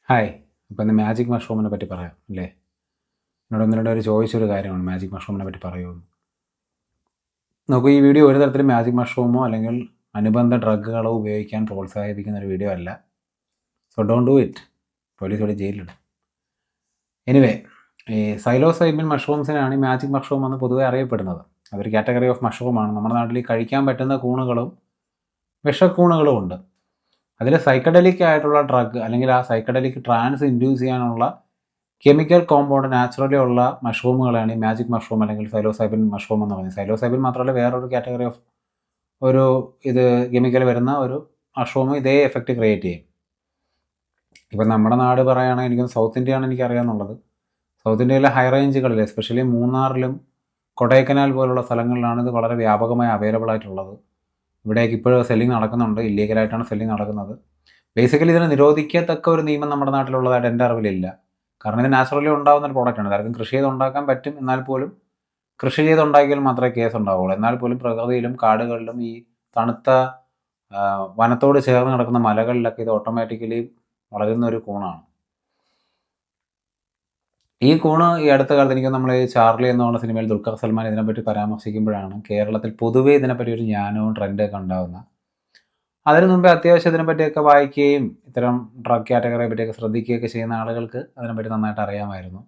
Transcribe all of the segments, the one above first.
Hi. അപ്പോൾ ഇന്ന് magic മഷ്റൂമിനെ പറ്റി പറയാം അല്ലേ? എന്നോട് ഒന്ന് രണ്ട് പേര് ചോദിച്ചൊരു കാര്യമാണ് മാജിക് മഷ്റൂമിനെ പറ്റി പറയുമോ? നോക്കൂ, ഈ വീഡിയോ ഒരു തരത്തിലും മാജിക് മഷ്റൂമോ അല്ലെങ്കിൽ അനുബന്ധ ഡ്രഗുകളോ ഉപയോഗിക്കാൻ പ്രോത്സാഹിപ്പിക്കുന്ന ഒരു വീഡിയോ അല്ല. So don't do it. Police ഇവിടെ ജയിലിലിടും. എനിവേ, ഈ സൈലോസൈബിൻ മഷ്റൂംസിനാണ് ഈ മാജിക് മഷ്റൂം എന്ന് പൊതുവെ അറിയപ്പെടുന്നത്. അതൊരു കാറ്റഗറി ഓഫ് മഷ്റൂമാണ്. നമ്മുടെ നാട്ടിൽ കഴിക്കാൻ പറ്റുന്ന കൂണുകളും വിഷക്കൂണുകളും ഉണ്ട്. അതിൽ സൈക്കഡലിക് ആയിട്ടുള്ള ഡ്രഗ് അല്ലെങ്കിൽ ആ സൈക്കഡലിക് ട്രാൻസ് ഇൻഡ്യൂസ് ചെയ്യാനുള്ള കെമിക്കൽ കോമ്പൗണ്ട് നാച്ചുറലി ഉള്ള മഷ്റൂമുകളാണ് ഈ മാജിക് മഷ്റൂം അല്ലെങ്കിൽ സൈലോസൈബിൻ മഷ്റൂം എന്ന് പറയുന്നത്. സൈലോസൈബിൻ മാത്രമല്ല, വേറൊരു കാറ്റഗറി ഓഫ് ഒരു കെമിക്കൽ വരുന്ന ഒരു മഷ്റൂം ഇതേ എഫക്റ്റ് ക്രിയേറ്റ് ചെയ്യും. ഇപ്പം നമ്മുടെ നാട് പറയുകയാണെങ്കിൽ എനിക്ക് സൗത്ത് ഇന്ത്യയാണ് എനിക്കറിയാമെന്നുള്ളത്. സൗത്ത് ഇന്ത്യയിലെ ഹൈ റേഞ്ചുകളിൽ എസ്പെഷ്യലി മൂന്നാറിലും കൊടൈക്കനാൽ പോലുള്ള സ്ഥലങ്ങളിലാണ് ഇത് വളരെ വ്യാപകമായി അവൈലബിൾ ആയിട്ടുള്ളത്. ഇവിടേക്ക് ഇപ്പോഴും സെല്ലിങ് നടക്കുന്നുണ്ട്. ഇല്ലീഗലായിട്ടാണ് സെല്ലിങ് നടക്കുന്നത്. ബേസിക്കലി ഇതിനെ നിരോധിക്കത്തക്ക ഒരു നിയമം നമ്മുടെ നാട്ടിലുള്ളതായിട്ട് എൻ്റെ അറിവിലില്ല. കാരണം ഇത് നാച്ചുറലി ഉണ്ടാകുന്ന ഒരു പ്രോഡക്റ്റാണ്. ആർക്കും കൃഷി ചെയ്ത് ഉണ്ടാക്കാൻ പറ്റും. എന്നാൽ പോലും കൃഷി ചെയ്തുണ്ടാക്കിയാൽ മാത്രമേ കേസ് ഉണ്ടാവുള്ളൂ. എന്നാൽ പോലും പ്രകൃതിയിലും കാടുകളിലും ഈ തണുത്ത വനത്തോട് ചേർന്ന് കിടക്കുന്ന മലകളിലൊക്കെ ഇത് ഓട്ടോമാറ്റിക്കലി വളരുന്ന ഒരു കൂണാണ്. ഈ കൂണ് ഈ അടുത്ത കാലത്ത് എനിക്ക് നമ്മൾ ഈ ചാർലി എന്നുള്ള സിനിമയിൽ ദുൽഖർ സൽമാൻ ഇതിനെപ്പറ്റി പരാമർശിക്കുമ്പോഴാണ് കേരളത്തിൽ പൊതുവേ ഇതിനെപ്പറ്റി ഒരു ജ്ഞാനവും ട്രെൻഡൊക്കെ ഉണ്ടാകുന്നത്. അതിനു മുമ്പേ അത്യാവശ്യം ഇതിനെപ്പറ്റിയൊക്കെ വായിക്കുകയും ഇത്തരം ഡ്രഗ് കാറ്റഗറിയെ പറ്റിയൊക്കെ ശ്രദ്ധിക്കുകയൊക്കെ ചെയ്യുന്ന ആളുകൾക്ക് അതിനെപ്പറ്റി നന്നായിട്ട് അറിയാമായിരുന്നു.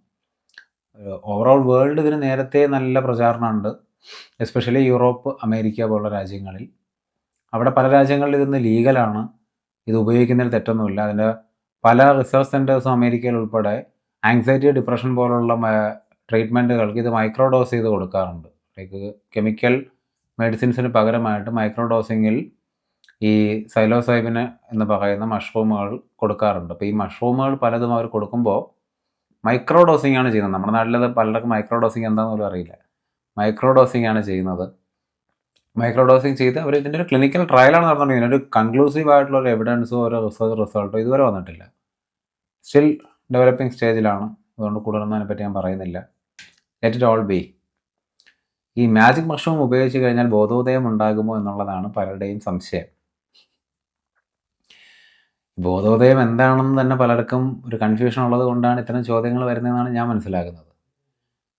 ഓവറോൾ വേൾഡ് ഇതിന് നേരത്തെ നല്ല പ്രചാരണമുണ്ട്. എസ്പെഷ്യലി യൂറോപ്പ്, അമേരിക്ക പോലുള്ള രാജ്യങ്ങളിൽ. അവിടെ പല രാജ്യങ്ങളിൽ ഇതൊന്ന് ലീഗലാണ്. ഇത് ഉപയോഗിക്കുന്നതിൽ തെറ്റൊന്നുമില്ല. അതിൻ്റെ പല റിസർച്ച് സെൻറ്റേഴ്സും അമേരിക്കയിൽ ഉൾപ്പെടെ ആങ്സൈറ്റി, ഡിപ്രഷൻ പോലുള്ള ട്രീറ്റ്മെൻറ്റുകൾക്ക് ഇത് മൈക്രോ ഡോസ് ചെയ്ത് കൊടുക്കാറുണ്ട്. ലൈക്ക് കെമിക്കൽ മെഡിസിൻസിന് പകരമായിട്ട് മൈക്രോ ഡോസിങ്ങിൽ ഈ സൈലോസൈബിന് എന്ന് പറയുന്ന മഷ്റൂമുകൾ കൊടുക്കാറുണ്ട്. അപ്പോൾ ഈ മഷ്റൂമുകൾ പലതും അവർ കൊടുക്കുമ്പോൾ മൈക്രോ ഡോസിങ് ആണ് ചെയ്യുന്നത്. നമ്മുടെ നാട്ടിലത് പലർക്കും മൈക്രോ ഡോസിങ് എന്താണെന്ന് പോലും അറിയില്ല. മൈക്രോ ഡോസിങ് ആണ് ചെയ്യുന്നത്. മൈക്രോ ഡോസിങ് ചെയ്ത് അവർ ഇതിൻ്റെ ഒരു ക്ലിനിക്കൽ ട്രയലാണ് നടന്നുകൊണ്ടിരിക്കുന്നത്. ഒരു കൺക്ലൂസീവ് ആയിട്ടുള്ള ഒരു എവിഡൻസോ ഒരു റിസർച്ച് റിസൾട്ടോ ഇതുവരെ വന്നിട്ടില്ല. സ്റ്റിൽ ഡെവലപ്പിംഗ് സ്റ്റേജിലാണ്. അതുകൊണ്ട് കൂടുതലൊന്നും അതിനെപ്പറ്റി ഞാൻ പറയുന്നില്ല. Let it all be. ഈ മാജിക് മഷ്റൂം ഉപയോഗിച്ച് കഴിഞ്ഞാൽ ബോധോദയം ഉണ്ടാകുമോ എന്നുള്ളതാണ് പലരുടെയും സംശയം. ബോധോദയം എന്താണെന്ന് തന്നെ പലർക്കും ഒരു കൺഫ്യൂഷൻ ഉള്ളത് കൊണ്ടാണ് ഇത്തരം ചോദ്യങ്ങൾ വരുന്നതെന്നാണ് ഞാൻ മനസ്സിലാക്കുന്നത്.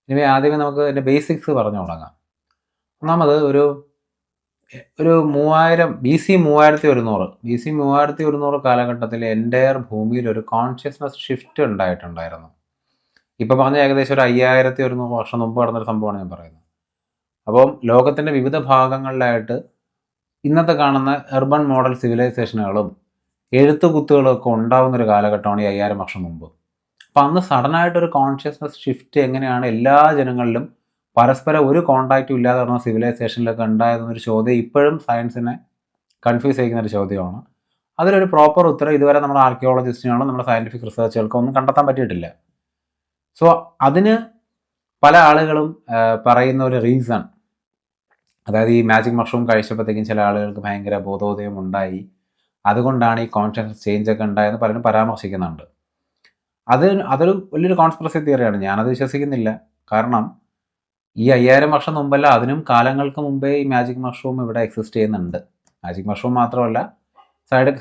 ഇനി ആദ്യമേ നമുക്ക് അതിൻ്റെ ബേസിക്സ് പറഞ്ഞു തുടങ്ങാം. ഒന്നാമത് ഒരു 3000 BC 3100 കാലഘട്ടത്തിൽ എൻ്റയർ ഭൂമിയിൽ ഒരു കോൺഷ്യസ്നസ് ഷിഫ്റ്റ് ഉണ്ടായിട്ടുണ്ടായിരുന്നു. ഇപ്പോൾ പറഞ്ഞ ഏകദേശം ഒരു 5100 വർഷം മുമ്പ് നടന്നൊരു സംഭവമാണ് ഞാൻ പറയുന്നത്. അപ്പം ലോകത്തിൻ്റെ വിവിധ ഭാഗങ്ങളിലായിട്ട് ഇന്നത്തെ കാണുന്ന എർബൺ മോഡൽ സിവിലൈസേഷനുകളും എഴുത്തുകുത്തുകളും ഒക്കെ ഉണ്ടാകുന്നൊരു കാലഘട്ടമാണ് ഈ 5000 വർഷം മുമ്പ്. അപ്പം അന്ന് സഡനായിട്ടൊരു കോൺഷ്യസ്നസ് ഷിഫ്റ്റ് എങ്ങനെയാണ് എല്ലാ ജനങ്ങളിലും പരസ്പരം ഒരു കോൺടാക്റ്റും ഇല്ലാതെ നടന്ന സിവിലൈസേഷനിലൊക്കെ ഉണ്ടായതെന്നൊരു ചോദ്യം ഇപ്പോഴും സയൻസിനെ കൺഫ്യൂസ് ചെയ്യുന്നൊരു ചോദ്യമാണ്. അതിലൊരു പ്രോപ്പർ ഉത്തരം ഇതുവരെ നമ്മുടെ ആർക്കിയോളജിസ്റ്റിനാണോ നമ്മുടെ സയൻറ്റിഫിക് റിസർച്ചുകൾക്കോ ഒന്നും കണ്ടെത്താൻ പറ്റിയിട്ടില്ല. സോ അതിന് പല ആളുകളും പറയുന്ന ഒരു റീസൺ, അതായത് ഈ മാജിക് മഷ്റൂം കഴിച്ചപ്പോഴത്തേക്കും ചില ആളുകൾക്ക് ഭയങ്കര ബോധോദയം ഉണ്ടായി, അതുകൊണ്ടാണ് ഈ കോൺഷ്യസ്നസ് ചേഞ്ചൊക്കെ ഉണ്ടായെന്ന് പലരും പരാമർശിക്കുന്നുണ്ട്. അതൊരു വലിയൊരു കോൺസ്പിറസി തിയറിയാണ്. ഞാനത് വിശ്വസിക്കുന്നില്ല. കാരണം ഈ 5000 വർഷം മുമ്പല്ല, അതിനും കാലങ്ങൾക്ക് മുമ്പേ ഈ മാജിക് മഷ്റൂം ഇവിടെ എക്സിസ്റ്റ് ചെയ്യുന്നുണ്ട്. മാജിക് മഷ്റൂം മാത്രമല്ല,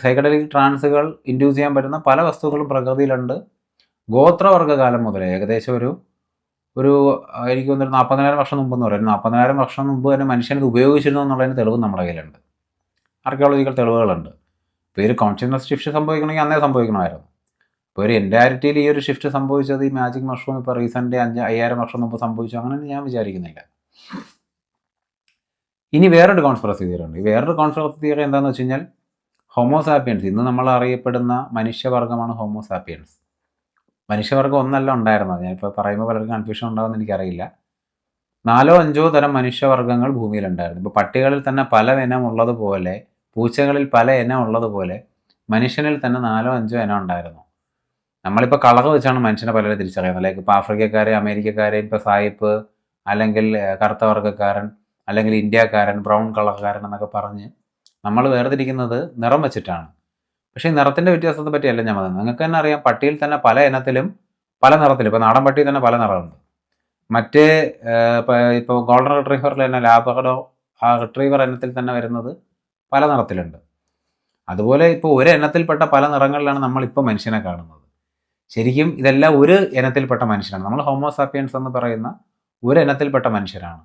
സൈക്കഡലിക് ട്രാൻസുകൾ ഇൻഡ്യൂസ് ചെയ്യാൻ പറ്റുന്ന പല വസ്തുക്കളും പ്രകൃതിയിലുണ്ട്. ഗോത്രവർഗ്ഗകാലം മുതലേ ഏകദേശം ഒരു എനിക്ക് തോന്നുന്നു 40,000 വർഷം മുമ്പെന്ന് പറയും. 40,000 വർഷം മുമ്പ് തന്നെ മനുഷ്യനത് ഉപയോഗിച്ചിരുന്നു എന്നുള്ളതിന് തെളിവ് നമ്മുടെ കയ്യിലുണ്ട്. ആർക്കിയോളജിക്കൽ തെളിവുകളുണ്ട്. ഇപ്പോൾ ഒരു കോൺഷ്യസ്നസ് ഷിഫ്റ്റ് സംഭവിക്കണമെങ്കിൽ അന്നേ സംഭവിക്കണമായിരുന്നു. ഇപ്പോൾ ഒരു എൻറ്റയറിറ്റിയിൽ ഈ ഒരു ഷിഫ്റ്റ് സംഭവിച്ചത് ഈ മാജിക് മഷ്റൂം ഇപ്പോൾ റീസെൻ്റ് 5000 വർഷം മുമ്പ് സംഭവിച്ചു അങ്ങനെ ഞാൻ വിചാരിക്കുന്നില്ല. ഇനി വേറൊരു കോൺസ്പിറസി തിയറി ഉണ്ട്. ഈ വേറൊരു കോൺസ്പിറസി തിയറി എന്താണെന്ന് വെച്ച് കഴിഞ്ഞാൽ ഹോമോസാപ്പിയൻസ്, ഇന്ന് നമ്മൾ അറിയപ്പെടുന്ന മനുഷ്യവർഗ്ഗമാണ് ഹോമോസാപ്പിയൻസ്. മനുഷ്യവർഗ്ഗം ഒന്നല്ല ഉണ്ടായിരുന്നത്. ഞാനിപ്പോൾ പറയുമ്പോൾ പലർക്കും കൺഫ്യൂഷൻ ഉണ്ടാകുമെന്ന് എനിക്കറിയില്ല. 4-5 തരം മനുഷ്യവർഗ്ഗങ്ങൾ ഭൂമിയിലുണ്ടായിരുന്നു. ഇപ്പോൾ പട്ടികളിൽ തന്നെ പല ഇനം ഉള്ളതുപോലെ, പൂച്ചകളിൽ പല ഇനം ഉള്ളതുപോലെ മനുഷ്യനിൽ തന്നെ 4-5 ഇനം ഉണ്ടായിരുന്നു. നമ്മളിപ്പോൾ കളർ വെച്ചാണ് മനുഷ്യനെ പലരും തിരിച്ചറിയുന്നത്. ലൈക്ക് ഇപ്പോൾ ആഫ്രിക്കക്കാരെ, അമേരിക്കക്കാരെ, ഇപ്പോൾ സായിപ്പ്, അല്ലെങ്കിൽ കറുത്ത വർഗ്ഗക്കാരൻ, അല്ലെങ്കിൽ ഇന്ത്യക്കാരൻ, ബ്രൗൺ കളർക്കാരൻ എന്നൊക്കെ പറഞ്ഞ് നമ്മൾ വേർതിരിക്കുന്നത് നിറം വെച്ചിട്ടാണ്. പക്ഷേ ഈ നിറത്തിൻ്റെ വ്യത്യാസത്തെ പറ്റിയല്ല ഞാൻ പറയുന്നത്. നിങ്ങൾക്ക് തന്നെ അറിയാം, പട്ടിയിൽ തന്നെ പല ഇനത്തിലും പല നിറത്തിലും. ഇപ്പോൾ നാടൻ പട്ടിയിൽ തന്നെ പല നിറമുണ്ട്. മറ്റേ ഇപ്പോൾ ഗോൾഡൻ റിട്രീവറിൽ തന്നെ ലാബ്രഡോർ, ആ റിട്രീവർ ഇനത്തിൽ തന്നെ വരുന്നത് പല നിറത്തിലുണ്ട്. അതുപോലെ ഇപ്പോൾ ഒരു എണ്ണത്തിൽപ്പെട്ട പല നിറങ്ങളിലാണ് നമ്മളിപ്പോൾ മനുഷ്യനെ കാണുന്നത്. ശരിക്കും ഇതെല്ലാം ഒരു ഇനത്തിൽപ്പെട്ട മനുഷ്യരാണ്. നമ്മൾ ഹോമോസാപ്പിയൻസ് എന്ന് പറയുന്ന ഒരു ഇനത്തിൽപ്പെട്ട മനുഷ്യരാണ്.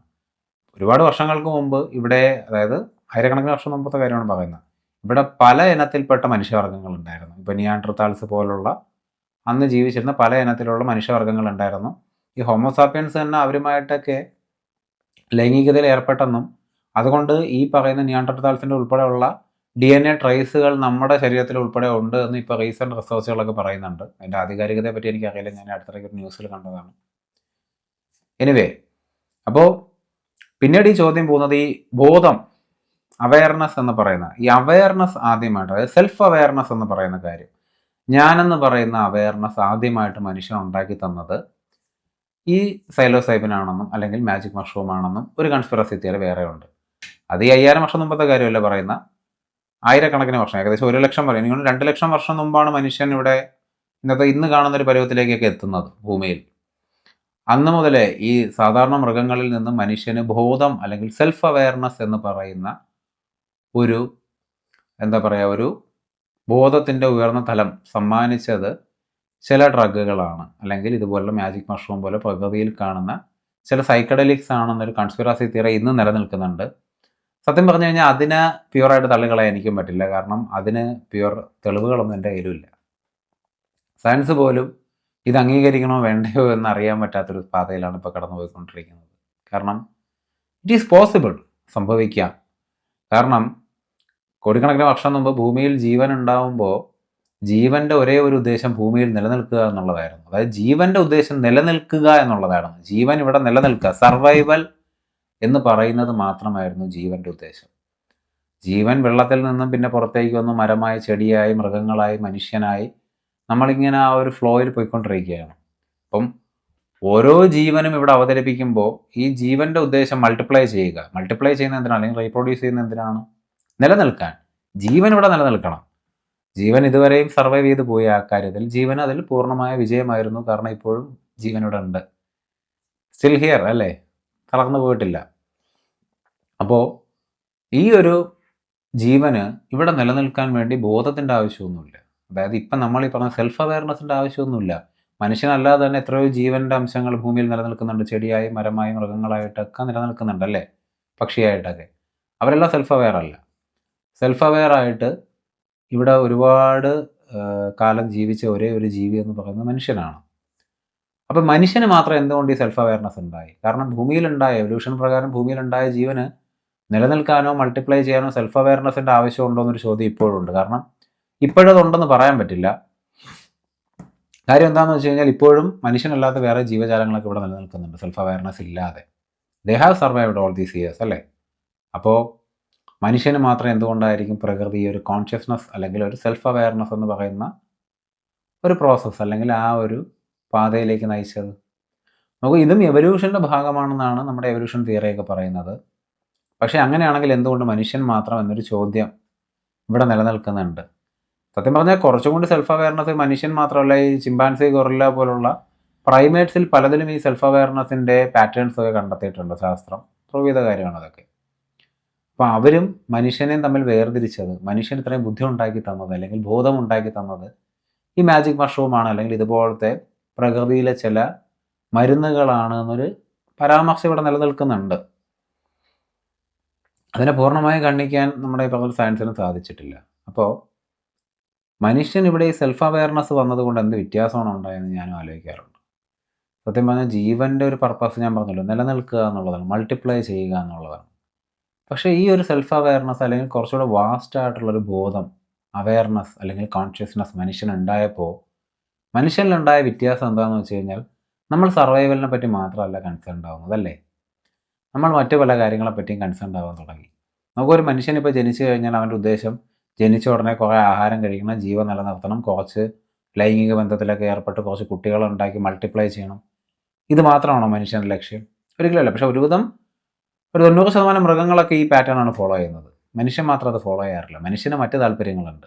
ഒരുപാട് വർഷങ്ങൾക്ക് മുമ്പ് ഇവിടെ, അതായത് ആയിരക്കണക്കിന് വർഷം മുമ്പത്തെ കാര്യമാണ് പറയുന്നത്, ഇവിടെ പല ഇനത്തിൽപ്പെട്ട മനുഷ്യവർഗ്ഗങ്ങൾ ഉണ്ടായിരുന്നു. ഇപ്പോൾ നിയാൻഡർതാൽസ് പോലുള്ള അന്ന് ജീവിച്ചിരുന്ന പല ഇനത്തിലുള്ള മനുഷ്യവർഗ്ഗങ്ങൾ ഉണ്ടായിരുന്നു. ഈ ഹോമോസാപ്പിയൻസ് തന്നെ അവരുമായിട്ടൊക്കെ ലൈംഗികതയിൽ ഏർപ്പെട്ടെന്നും അതുകൊണ്ട് ഈ പറയുന്ന നിയാൻഡർതാൽസിൻ്റെ ഉൾപ്പെടെയുള്ള DNA ട്രേസുകൾ നമ്മുടെ ശരീരത്തിൽ ഉൾപ്പെടെ ഉണ്ട് എന്ന് ഇപ്പോൾ റീസെൻറ്റ് റിസർച്ചുകളൊക്കെ പറയുന്നുണ്ട്. അതിൻ്റെ ആധികാരികതയെ പറ്റി എനിക്കറിയില്ല, ഞാൻ അടുത്തിടയ്ക്ക് ഒരു ന്യൂസിൽ കണ്ടതാണ്. എനിവേ, അപ്പോൾ പിന്നീട് ഈ ചോദ്യം പോകുന്നത് ഈ ബോധം, അവയർനെസ് എന്ന് പറയുന്ന ഈ അവയർനെസ് ആദ്യമായിട്ട്, അതായത് സെൽഫ് അവയർനെസ് എന്ന് പറയുന്ന കാര്യം, ഞാനെന്ന് പറയുന്ന അവയർനെസ് ആദ്യമായിട്ട് മനുഷ്യൻ ഉണ്ടാക്കി തന്നത് ഈ സൈലോസൈബിൻ ആണെന്നും അല്ലെങ്കിൽ മാജിക് മഷ്റൂം ആണെന്നും ഒരു കൺസ്പിറസി തിയറി വേറെ ഉണ്ട്. അത് ഈ 5000 വർഷം മുമ്പത്തെ കാര്യമല്ല പറയുന്ന, ആയിരക്കണക്കിന് വർഷം, ഏകദേശം 1 ലക്ഷം പറയും, എനിക്ക് 2 ലക്ഷം വർഷം മുമ്പാണ് മനുഷ്യൻ ഇവിടെ ഇന്ന് കാണുന്ന ഒരു പരുവത്തിലേക്കൊക്കെ എത്തുന്നത് ഭൂമിയിൽ. അന്ന് മുതലേ ഈ സാധാരണ മൃഗങ്ങളിൽ നിന്ന് മനുഷ്യന് ബോധം അല്ലെങ്കിൽ സെൽഫ് അവയർനെസ് എന്ന് പറയുന്ന ഒരു ഒരു ബോധത്തിൻ്റെ ഉയർന്ന തലം സമ്മാനിച്ചത് ചില ഡ്രഗുകളാണ്, അല്ലെങ്കിൽ ഇതുപോലുള്ള മാജിക് മഷ്റൂം പോലെ പ്രകൃതിയിൽ കാണുന്ന ചില സൈക്കഡലിക്സ് ആണെന്നൊരു കൺസ്പിറസി തിയറി ഇന്ന് നിലനിൽക്കുന്നുണ്ട്. സത്യം പറഞ്ഞു കഴിഞ്ഞാൽ അതിനെ പ്യുവറായിട്ട് തള്ളിക്കളയാൻ എനിക്കും പറ്റില്ല, കാരണം അതിന് പ്യുവർ തെളിവുകളൊന്നും എൻ്റെ കയ്യിലുമില്ല. സയൻസ് പോലും ഇത് അംഗീകരിക്കണോ വേണ്ടയോ എന്ന് അറിയാൻ പറ്റാത്തൊരു പാതയിലാണ് ഇപ്പോൾ കടന്നു പോയിക്കൊണ്ടിരിക്കുന്നത്. കാരണം ഇറ്റ് ഈസ് പോസിബിൾ, സംഭവിക്കാം. കാരണം കോടിക്കണക്കിന് വർഷം മുമ്പ് ഭൂമിയിൽ ജീവൻ ഉണ്ടാവുമ്പോൾ ജീവൻ്റെ ഒരേ ഒരു ഉദ്ദേശം ഭൂമിയിൽ നിലനിൽക്കുക എന്നുള്ളതായിരുന്നു. അതായത് ജീവൻ്റെ ഉദ്ദേശം നിലനിൽക്കുക എന്നുള്ളതായിരുന്നു. ജീവൻ ഇവിടെ നിലനിൽക്കുക, സർവൈവൽ എന്ന് പറയുന്നത് മാത്രമായിരുന്നു ജീവൻ്റെ ഉദ്ദേശം. ജീവൻ വെള്ളത്തിൽ നിന്നും പിന്നെ പുറത്തേക്ക് വന്ന് മരമായി, ചെടിയായി, മൃഗങ്ങളായി, മനുഷ്യനായി നമ്മളിങ്ങനെ ആ ഒരു ഫ്ലോയിൽ പോയിക്കൊണ്ടിരിക്കുകയാണ്. അപ്പം ഓരോ ജീവനും ഇവിടെ അവതരിപ്പിക്കുമ്പോൾ ഈ ജീവൻ്റെ ഉദ്ദേശം മൾട്ടിപ്ലൈ ചെയ്യുക. മൾട്ടിപ്ലൈ ചെയ്യുന്ന എന്തിനാണ്, അല്ലെങ്കിൽ റീപ്രൊഡ്യൂസ് ചെയ്യുന്ന എന്തിനാണ്? നിലനിൽക്കാൻ. ജീവൻ ഇവിടെ നിലനിൽക്കണം. ജീവൻ ഇതുവരെയും സർവൈവ് ചെയ്ത് പോയി. ആ കാര്യത്തിൽ ജീവൻ അതിൽ പൂർണ്ണമായ വിജയമായിരുന്നു. കാരണം ഇപ്പോഴും ജീവൻ ഇവിടെ ഉണ്ട്, സ്റ്റിൽ ഹിയർ അല്ലേ, തളർന്നു പോയിട്ടില്ല. അപ്പോൾ ഈ ഒരു ജീവന് ഇവിടെ നിലനിൽക്കാൻ വേണ്ടി ബോധത്തിൻ്റെ ആവശ്യമൊന്നുമില്ല. അതായത് ഇപ്പം നമ്മൾ ഈ പറഞ്ഞ സെൽഫ് അവയർനെസ്സിൻ്റെ ആവശ്യമൊന്നുമില്ല. മനുഷ്യനല്ലാതെ തന്നെ എത്രയോ ജീവൻ്റെ അംശങ്ങൾ ഭൂമിയിൽ നിലനിൽക്കുന്നുണ്ട്. ചെടിയായി, മരമായി, മൃഗങ്ങളായിട്ടൊക്കെ നിലനിൽക്കുന്നുണ്ട് അല്ലേ, പക്ഷിയായിട്ടൊക്കെ. അവരെല്ലാം സെൽഫ് അവെയർ അല്ല. സെൽഫ് അവെയർ ആയിട്ട് ഇവിടെ ഒരുപാട് കാലം ജീവിച്ച ഒരേ ഒരു ജീവി എന്ന് പറയുന്നത് മനുഷ്യനാണ്. അപ്പം മനുഷ്യന് മാത്രം എന്തുകൊണ്ട് ഈ സെൽഫ് അവെയർനെസ് ഉണ്ടായി? കാരണം ഭൂമിയിലുണ്ടായ, എവല്യൂഷൻ പ്രകാരം ഭൂമിയിലുണ്ടായ ജീവന് നിലനിൽക്കാനോ മൾട്ടിപ്ലൈ ചെയ്യാനോ സെൽഫ് അവെയർനെസ്സിൻ്റെ ആവശ്യമുണ്ടോ എന്നൊരു ചോദ്യം ഇപ്പോഴും ഉണ്ട്. കാരണം ഇപ്പോഴതുണ്ടെന്ന് പറയാൻ പറ്റില്ല. കാര്യം എന്താണെന്ന് വെച്ച് കഴിഞ്ഞാൽ ഇപ്പോഴും മനുഷ്യനല്ലാത്ത വേറെ ജീവജാലങ്ങളൊക്കെ ഇവിടെ നിലനിൽക്കുന്നുണ്ട് സെൽഫ് അവെയർനെസ് ഇല്ലാതെ. They have survived all these years അല്ലേ. അപ്പോൾ മനുഷ്യന് മാത്രം എന്തുകൊണ്ടായിരിക്കും പ്രകൃതി ഒരു കോൺഷ്യസ്നസ് അല്ലെങ്കിൽ ഒരു സെൽഫ് അവെയർനെസ് എന്ന് പറയുന്ന ഒരു പ്രോസസ്സ് അല്ലെങ്കിൽ ആ ഒരു പാതയിലേക്ക് നയിച്ചത്? നമുക്ക് ഇതും എവല്യൂഷൻ്റെ ഭാഗമാണെന്നാണ് നമ്മുടെ എവല്യൂഷൻ തിയറിയൊക്കെ പറയുന്നത്. പക്ഷേ അങ്ങനെയാണെങ്കിൽ എന്തുകൊണ്ട് മനുഷ്യൻ മാത്രം എന്നൊരു ചോദ്യം ഇവിടെ നിലനിൽക്കുന്നുണ്ട്. സത്യം പറഞ്ഞാൽ കുറച്ചും കൂടി സെൽഫ് അവെയർനെസ് മനുഷ്യൻ മാത്രമല്ല, ഈ ചിമ്പാൻസി, ഗൊറില്ല പോലുള്ള പ്രൈമേറ്റ്സിൽ പലതിലും ഈ സെൽഫ് അവെയർനെസ്സിൻ്റെ പാറ്റേൺസ് ഒക്കെ കണ്ടെത്തിയിട്ടുണ്ട്. ശാസ്ത്രം പ്രൂവ് ചെയ്ത കാര്യമാണ് അതൊക്കെ. അപ്പോൾ അവരും മനുഷ്യനെയും തമ്മിൽ വേർതിരിച്ചത്, മനുഷ്യൻ ഇത്രയും ബുദ്ധി ഉണ്ടാക്കി തന്നത് അല്ലെങ്കിൽ ബോധം ഉണ്ടാക്കി തന്നത് ഈ മാജിക് മഷ്റൂമാണ്, അല്ലെങ്കിൽ ഇതുപോലത്തെ പ്രകൃതിയിലെ ചില മരുന്നുകളാണ് എന്നൊരു പരാമർശം ഇവിടെ നിലനിൽക്കുന്നുണ്ട്. അതിനെ പൂർണ്ണമായി ഖണ്ഡിക്കാൻ നമ്മുടെ ഇപ്പോൾ സയൻസിന് സാധിച്ചിട്ടില്ല. അപ്പോൾ മനുഷ്യൻ ഇവിടെ ഈ സെൽഫ് അവെയർനെസ് വന്നതുകൊണ്ട് എന്ത് വ്യത്യാസമാണ് ഉണ്ടായതെന്ന് ഞാനും ആലോചിക്കാറുണ്ട്. സത്യം പറഞ്ഞാൽ ജീവൻ്റെ ഒരു പർപ്പസ് ഞാൻ പറഞ്ഞല്ലോ, നിലനിൽക്കുക എന്നുള്ളതാണ്, മൾട്ടിപ്ലൈ ചെയ്യുക എന്നുള്ളതാണ്. പക്ഷേ ഈ ഒരു സെൽഫ് അവെയർനെസ് അല്ലെങ്കിൽ കുറച്ചുകൂടെ വാസ്റ്റ് ആയിട്ടുള്ളൊരു ബോധം, അവെയർനെസ് അല്ലെങ്കിൽ കോൺഷ്യസ്നെസ് മനുഷ്യനുണ്ടായപ്പോൾ മനുഷ്യനിലുണ്ടായ വ്യത്യാസം എന്താണെന്ന് വെച്ച് കഴിഞ്ഞാൽ നമ്മൾ സർവൈവലിനെ പറ്റി മാത്രമല്ല കൺസേൺ ആവുന്നത് അല്ലേ, നമ്മൾ മറ്റു പല കാര്യങ്ങളെപ്പറ്റിയും കൺസേൺ ആവാൻ തുടങ്ങി. നമുക്കൊരു മനുഷ്യനിപ്പോൾ ജനിച്ചു കഴിഞ്ഞാൽ അവൻ്റെ ഉദ്ദേശം ജനിച്ച ഉടനെ കുറേ ആഹാരം കഴിക്കണം, ജീവൻ നിലനിർത്തണം, കുറച്ച് ലൈംഗിക ബന്ധത്തിലൊക്കെ ഏർപ്പെട്ട് കുറച്ച് കുട്ടികളുണ്ടാക്കി മൾട്ടിപ്ലൈ ചെയ്യണം. ഇത് മാത്രമാണോ മനുഷ്യൻ്റെ ലക്ഷ്യം? ഒരിക്കലല്ല. പക്ഷേ ഒരു 90% മൃഗങ്ങളൊക്കെ ഈ പാറ്റേൺ ആണ് ഫോളോ ചെയ്യുന്നത്. മനുഷ്യൻ മാത്രം അത് ഫോളോ ചെയ്യാറില്ല. മനുഷ്യന് മറ്റ് താല്പര്യങ്ങളുണ്ട്.